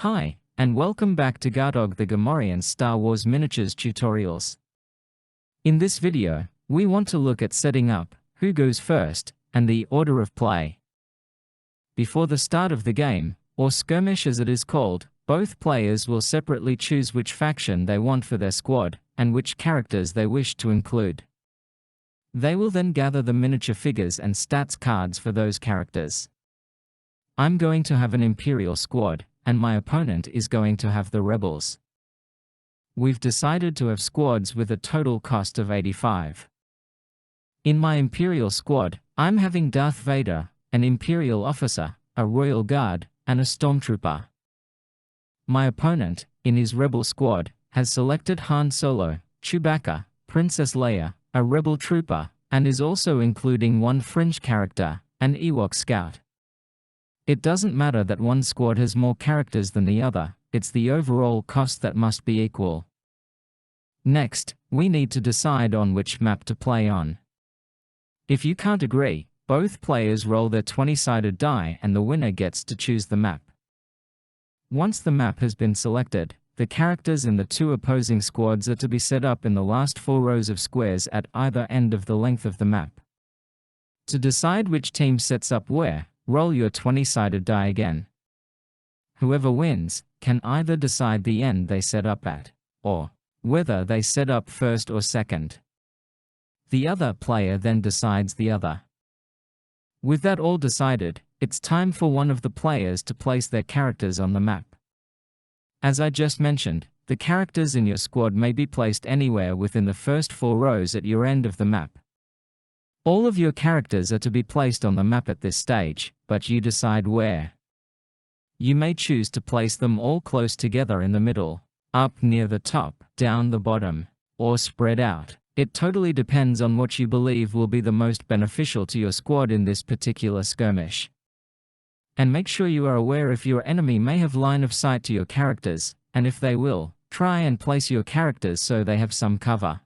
Hi, and welcome back to Gardog the Gamorrean Star Wars Miniatures Tutorials. In this video, we want to look at setting up, who goes first, and the order of play. Before the start of the game, or skirmish as it is called, both players will separately choose which faction they want for their squad, and which characters they wish to include. They will then gather the miniature figures and stats cards for those characters. I'm going to have an Imperial squad, and my opponent is going to have the Rebels. We've decided to have squads with a total cost of 85. In my Imperial squad, I'm having Darth Vader, an Imperial officer, a Royal Guard, and a Stormtrooper. My opponent, in his Rebel squad, has selected Han Solo, Chewbacca, Princess Leia, a Rebel Trooper, and is also including one fringe character, an Ewok Scout. It doesn't matter that one squad has more characters than the other, it's the overall cost that must be equal. Next, we need to decide on which map to play on. If you can't agree, both players roll their 20-sided die and the winner gets to choose the map. Once the map has been selected, the characters in the two opposing squads are to be set up in the last 4 rows of squares at either end of the length of the map. To decide which team sets up where, roll your 20-sided die again. Whoever wins can either decide the end they set up at, or whether they set up first or second. The other player then decides the other. With that all decided, it's time for one of the players to place their characters on the map. As I just mentioned, the characters in your squad may be placed anywhere within the first 4 rows at your end of the map. All of your characters are to be placed on the map at this stage, but you decide where. You may choose to place them all close together in the middle, up near the top, down the bottom, or spread out. It totally depends on what you believe will be the most beneficial to your squad in this particular skirmish. And make sure you are aware if your enemy may have line of sight to your characters, and if they will, try and place your characters so they have some cover.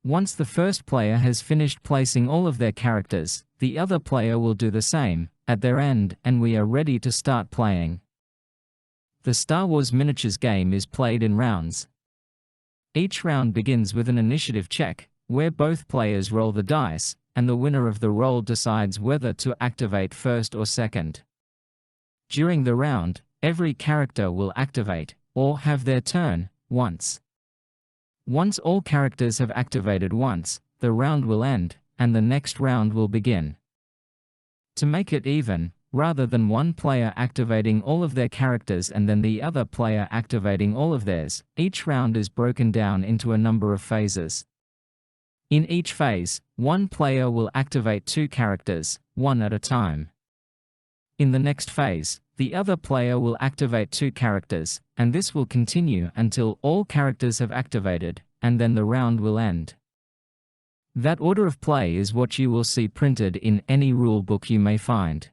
Once the first player has finished placing all of their characters, the other player will do the same, at their end, and we are ready to start playing. The Star Wars Miniatures game is played in rounds. Each round begins with an initiative check, where both players roll the dice, and the winner of the roll decides whether to activate first or second. During the round, every character will activate, or have their turn, once. Once all characters have activated once, the round will end, and the next round will begin. To make it even, rather than one player activating all of their characters and then the other player activating all of theirs, each round is broken down into a number of phases. In each phase, one player will activate 2 characters, one at a time. In the next phase, the other player will activate 2 characters, and this will continue until all characters have activated, and then the round will end. That order of play is what you will see printed in any rulebook you may find.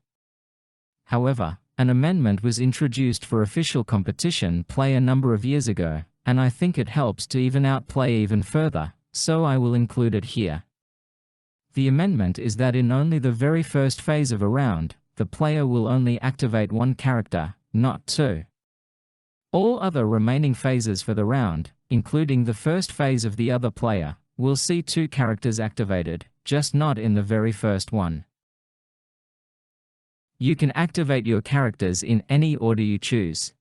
However, an amendment was introduced for official competition play a number of years ago, and I think it helps to even out play even further, so I will include it here. The amendment is that in only the very first phase of a round, the player will only activate 1 character, not 2. All other remaining phases for the round, including the first phase of the other player, will see 2 characters activated, just not in the very first one. You can activate your characters in any order you choose.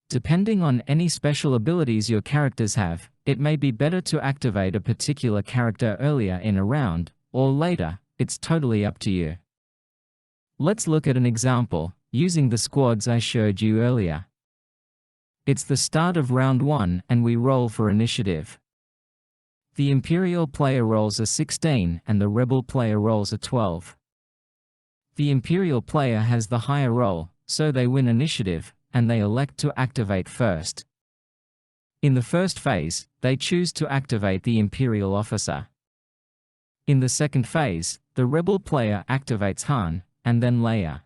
Depending on any special abilities your characters have, it may be better to activate a particular character earlier in a round, or later, it's totally up to you. Let's look at an example, using the squads I showed you earlier. It's the start of round 1 and we roll for initiative. The Imperial player rolls a 16 and the Rebel player rolls a 12. The Imperial player has the higher roll, so they win initiative, and they elect to activate first. In the first phase, they choose to activate the Imperial officer. In the second phase, the Rebel player activates Han, and then Leia.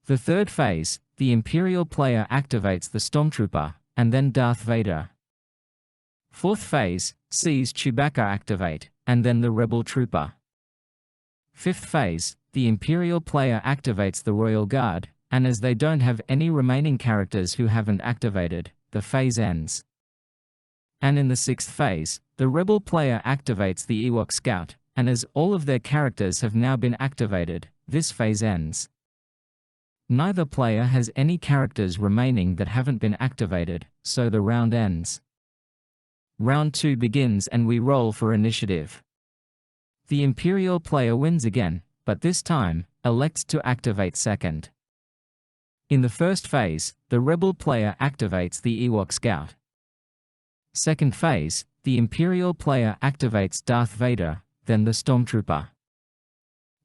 The third phase, the Imperial player activates the Stormtrooper, and then Darth Vader. Fourth phase, sees Chewbacca activate, and then the Rebel Trooper. Fifth phase, the Imperial player activates the Royal Guard, and as they don't have any remaining characters who haven't activated, the phase ends. And in the 6th phase, the rebel player activates the Ewok Scout, and as all of their characters have now been activated, this phase ends. Neither player has any characters remaining that haven't been activated, so the round ends. Round 2 begins and we roll for initiative. The Imperial player wins again, but this time, elects to activate second. In the 1st phase, the Rebel player activates the Ewok Scout. 2nd phase, the Imperial player activates Darth Vader, then the Stormtrooper.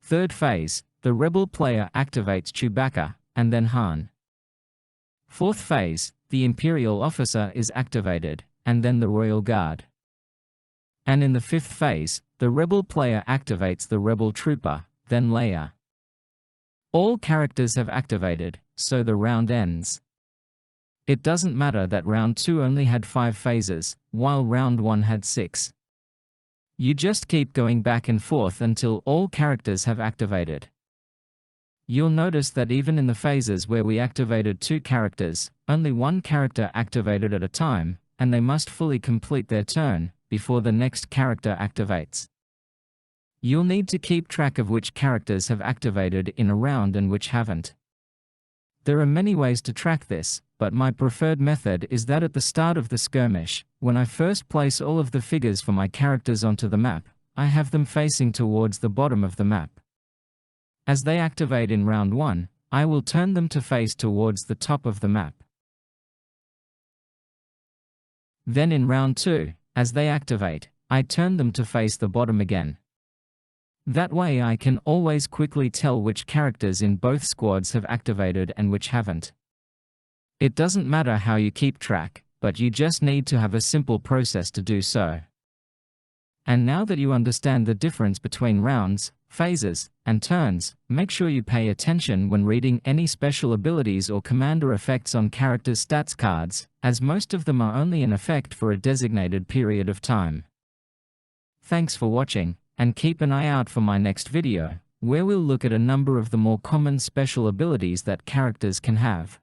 3rd phase, the Rebel player activates Chewbacca, and then Han. 4th phase, the Imperial officer is activated, and then the Royal Guard. And in the 5th phase, the Rebel player activates the Rebel Trooper, then Leia. All characters have activated, so the round ends. It doesn't matter that round 2 only had 5 phases, while round 1 had 6. You just keep going back and forth until all characters have activated. You'll notice that even in the phases where we activated 2 characters, only 1 character activated at a time, and they must fully complete their turn before the next character activates. You'll need to keep track of which characters have activated in a round and which haven't. There are many ways to track this, but my preferred method is that at the start of the skirmish, when I first place all of the figures for my characters onto the map, I have them facing towards the bottom of the map. As they activate in round 1, I will turn them to face towards the top of the map. Then in round 2, as they activate, I turn them to face the bottom again. That way I can always quickly tell which characters in both squads have activated and which haven't. It doesn't matter how you keep track, but you just need to have a simple process to do so. And now that you understand the difference between rounds, phases, and turns, make sure you pay attention when reading any special abilities or commander effects on characters' stats cards, as most of them are only in effect for a designated period of time. Thanks for watching, and keep an eye out for my next video, where we'll look at a number of the more common special abilities that characters can have.